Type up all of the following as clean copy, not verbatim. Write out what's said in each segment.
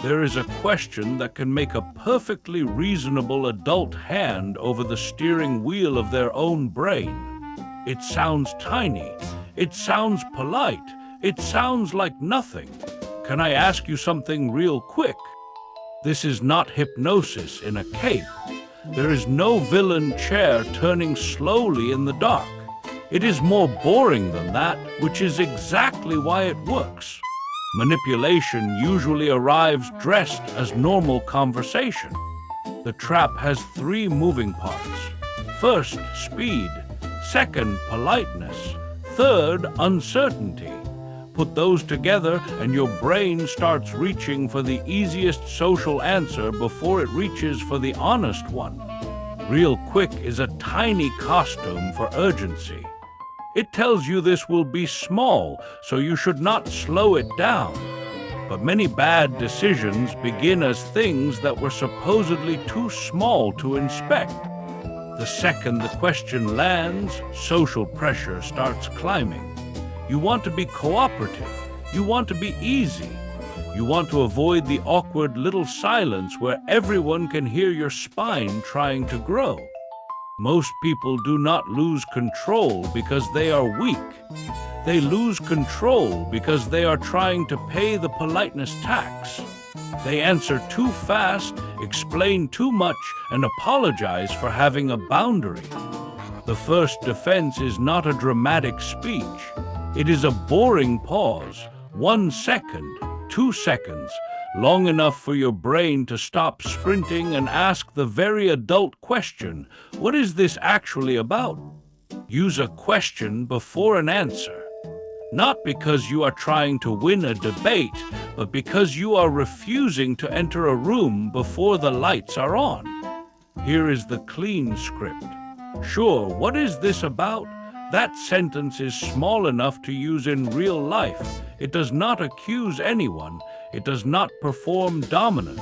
There is a question that can make a perfectly reasonable adult hand over the steering wheel of their own brain. It sounds tiny. It sounds polite. It sounds like nothing. Can I ask you something real quick? This is not hypnosis in a cape. There is no villain chair turning slowly in the dark. It is more boring than that, which is exactly why it works. Manipulation usually arrives dressed as normal conversation. The trap has 3 moving parts. First, speed. Second, politeness. Third, uncertainty. Put those together and your brain starts reaching for the easiest social answer before it reaches for the honest one. Real quick is a tiny costume for urgency. It tells you this will be small, so you should not slow it down. But many bad decisions begin as things that were supposedly too small to inspect. The second the question lands, social pressure starts climbing. You want to be cooperative. You want to be easy. You want to avoid the awkward little silence where everyone can hear your spine trying to grow. Most people do not lose control because they are weak. They lose control because they are trying to pay the politeness tax. They answer too fast, explain too much, and apologize for having a boundary. The first defense is not a dramatic speech. It is a boring pause, 1 second, 2 seconds, long enough for your brain to stop sprinting and ask the very adult question, what is this actually about? Use a question before an answer. Not because you are trying to win a debate, but because you are refusing to enter a room before the lights are on. Here is the clean script. Sure, what is this about? That sentence is small enough to use in real life. It does not accuse anyone. It does not perform dominance.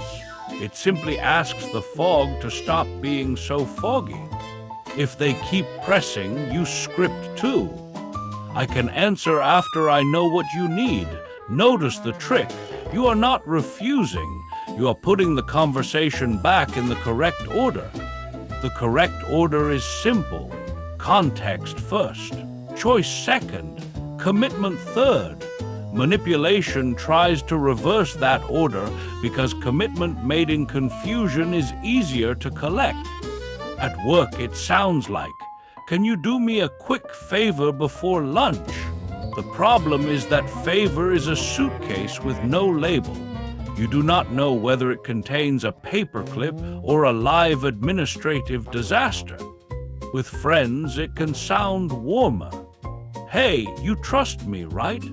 It simply asks the fog to stop being so foggy. If they keep pressing, you script too. I can answer after I know what you need. Notice the trick. You are not refusing. You are putting the conversation back in the correct order. The correct order is simple. Context first, choice second, commitment third. Manipulation tries to reverse that order because commitment made in confusion is easier to collect. At work, it sounds like, can you do me a quick favor before lunch? The problem is that favor is a suitcase with no label. You do not know whether it contains a paperclip or a live administrative disaster. With friends, it can sound warmer. Hey, you trust me, right?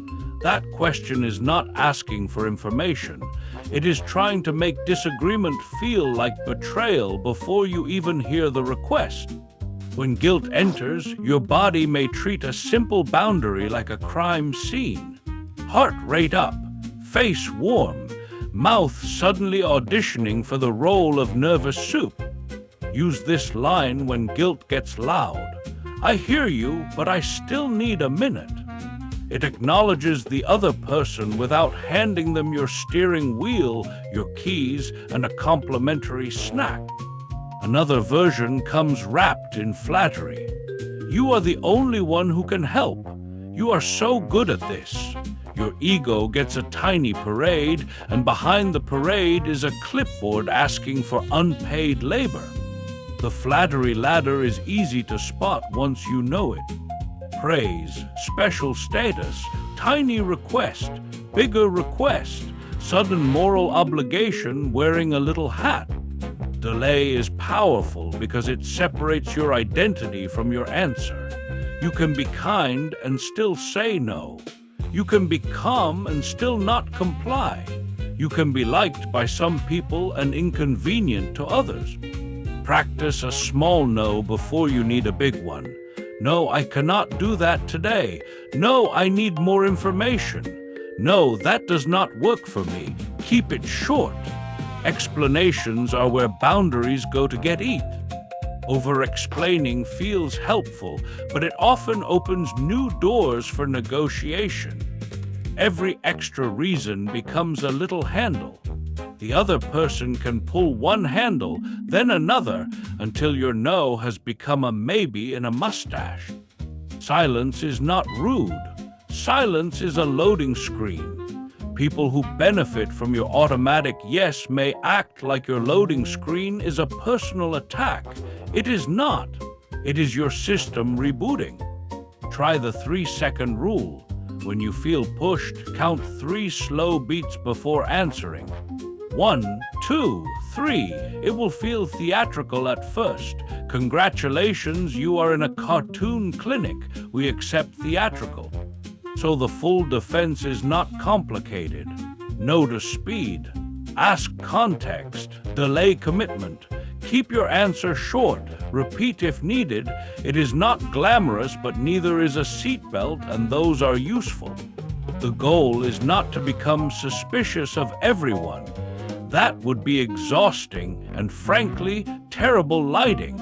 That question is not asking for information. It is trying to make disagreement feel like betrayal before you even hear the request. When guilt enters, your body may treat a simple boundary like a crime scene. Heart rate up, face warm, mouth suddenly auditioning for the role of nervous soup. Use this line when guilt gets loud. I hear you, but I still need a minute. It acknowledges the other person without handing them your steering wheel, your keys, and a complimentary snack. Another version comes wrapped in flattery. You are the only one who can help. You are so good at this. Your ego gets a tiny parade, and behind the parade is a clipboard asking for unpaid labor. The flattery ladder is easy to spot once you know it. Praise, special status, tiny request, bigger request, sudden moral obligation wearing a little hat. Delay is powerful because it separates your identity from your answer. You can be kind and still say no. You can be calm and still not comply. You can be liked by some people and inconvenient to others. Practice a small no before you need a big one. No, I cannot do that today. No, I need more information. No, that does not work for me. Keep it short. Explanations are where boundaries go to get eat. Over-explaining feels helpful, but it often opens new doors for negotiation. Every extra reason becomes a little handle. The other person can pull one handle, then another, until your no has become a maybe in a mustache. Silence is not rude. Silence is a loading screen. People who benefit from your automatic yes may act like your loading screen is a personal attack. It is not. It is your system rebooting. Try the 3-second rule. When you feel pushed, count 3 slow beats before answering. 1, 2, 3. It will feel theatrical at first. Congratulations, you are in a cartoon clinic. We accept theatrical. So the full defense is not complicated. No to speed. Ask context. Delay commitment. Keep your answer short. Repeat if needed. It is not glamorous, but neither is a seatbelt, and those are useful. The goal is not to become suspicious of everyone. That would be exhausting and, frankly, terrible lighting.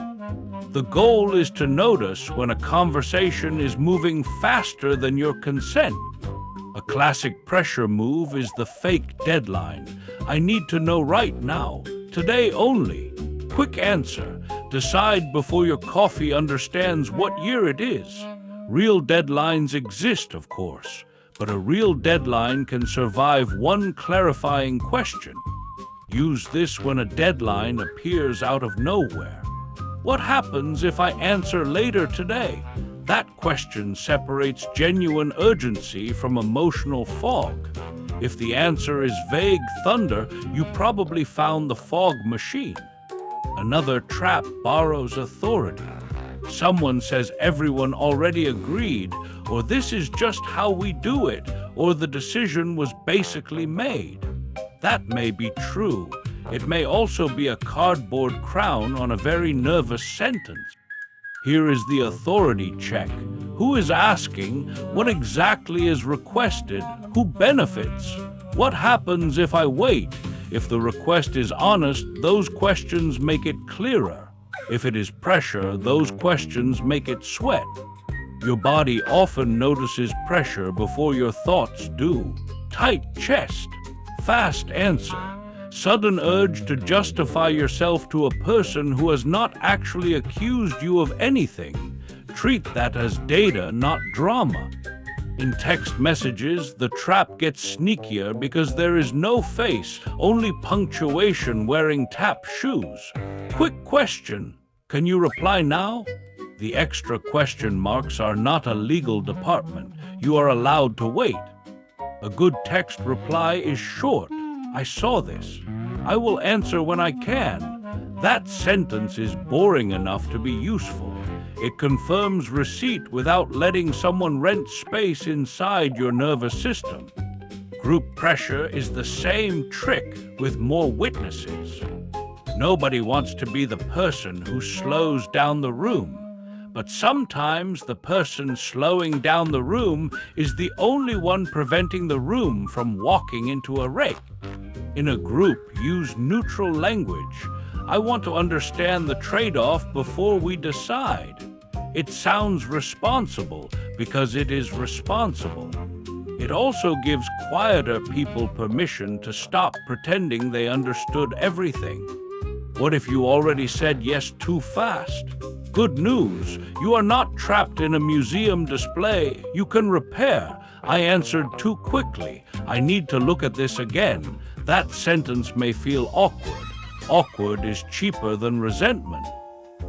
The goal is to notice when a conversation is moving faster than your consent. A classic pressure move is the fake deadline. I need to know right now, today only. Quick answer. Decide before your coffee understands what year it is. Real deadlines exist, of course, but a real deadline can survive one clarifying question. Use this when a deadline appears out of nowhere. What happens if I answer later today? That question separates genuine urgency from emotional fog. If the answer is vague thunder, you probably found the fog machine. Another trap borrows authority. Someone says everyone already agreed, or this is just how we do it, or the decision was basically made. That may be true. It may also be a cardboard crown on a very nervous sentence. Here is the authority check. Who is asking? What exactly is requested? Who benefits? What happens if I wait? If the request is honest, those questions make it clearer. If it is pressure, those questions make it sweat. Your body often notices pressure before your thoughts do. Tight chest. Fast answer. Sudden urge to justify yourself to a person who has not actually accused you of anything. Treat that as data, not drama. In text messages, the trap gets sneakier because there is no face, only punctuation wearing tap shoes. Quick question. Can you reply now? The extra question marks are not a legal department. You are allowed to wait. A good text reply is short. I saw this. I will answer when I can. That sentence is boring enough to be useful. It confirms receipt without letting someone rent space inside your nervous system. Group pressure is the same trick with more witnesses. Nobody wants to be the person who slows down the room. But sometimes the person slowing down the room is the only one preventing the room from walking into a wreck. In a group, use neutral language. I want to understand the trade-off before we decide. It sounds responsible because it is responsible. It also gives quieter people permission to stop pretending they understood everything. What if you already said yes too fast? Good news, you are not trapped in a museum display. You can repair. I answered too quickly. I need to look at this again. That sentence may feel awkward. Awkward is cheaper than resentment.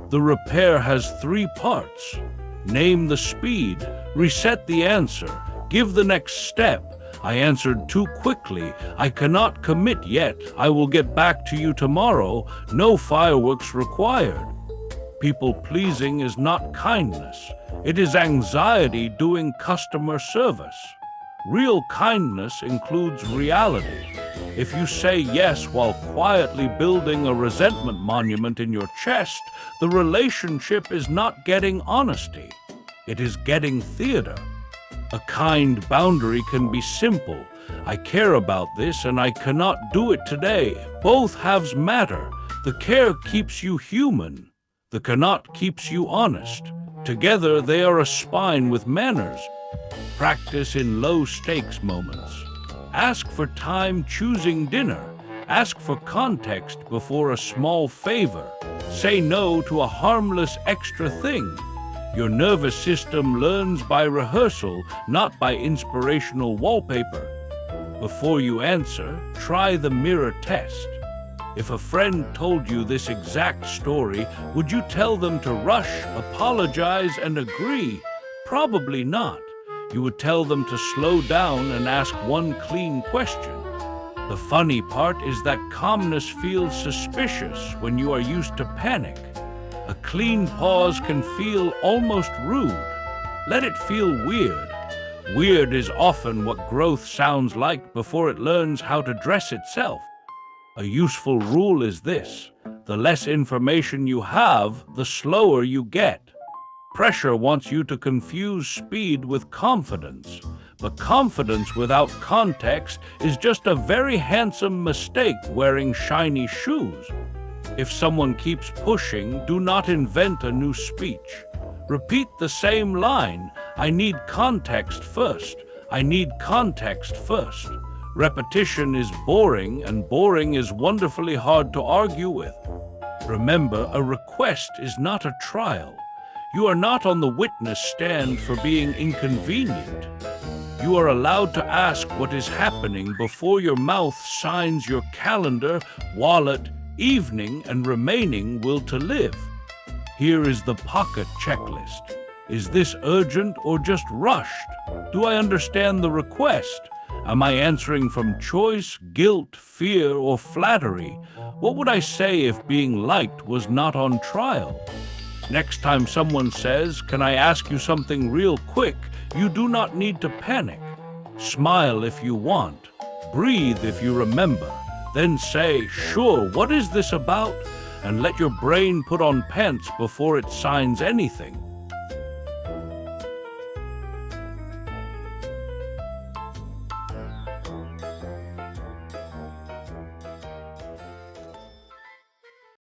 The repair has 3 parts. Name the speed. Reset the answer. Give the next step. I answered too quickly. I cannot commit yet. I will get back to you tomorrow. No fireworks required. People-pleasing is not kindness. It is anxiety doing customer service. Real kindness includes reality. If you say yes while quietly building a resentment monument in your chest, the relationship is not getting honesty. It is getting theater. A kind boundary can be simple. I care about this and I cannot do it today. Both halves matter. The care keeps you human. The cannot keeps you honest. Together they are a spine with manners. Practice in low-stakes moments. Ask for time choosing dinner. Ask for context before a small favor. Say no to a harmless extra thing. Your nervous system learns by rehearsal, not by inspirational wallpaper. Before you answer, try the mirror test. If a friend told you this exact story, would you tell them to rush, apologize, and agree? Probably not. You would tell them to slow down and ask one clean question. The funny part is that calmness feels suspicious when you are used to panic. A clean pause can feel almost rude. Let it feel weird. Weird is often what growth sounds like before it learns how to dress itself. A useful rule is this: the less information you have, the slower you get. Pressure wants you to confuse speed with confidence, but confidence without context is just a very handsome mistake wearing shiny shoes. If someone keeps pushing, do not invent a new speech. Repeat the same line: I need context first. I need context first. Repetition is boring, and boring is wonderfully hard to argue with. Remember, a request is not a trial. You are not on the witness stand for being inconvenient. You are allowed to ask what is happening before your mouth signs your calendar, wallet, evening, and remaining will to live. Here is the pocket checklist. Is this urgent or just rushed? Do I understand the request? Am I answering from choice, guilt, fear, or flattery? What would I say if being liked was not on trial? Next time someone says, "Can I ask you something real quick?" you do not need to panic. Smile if you want. Breathe if you remember. Then say, "Sure, what is this about?" and let your brain put on pants before it signs anything.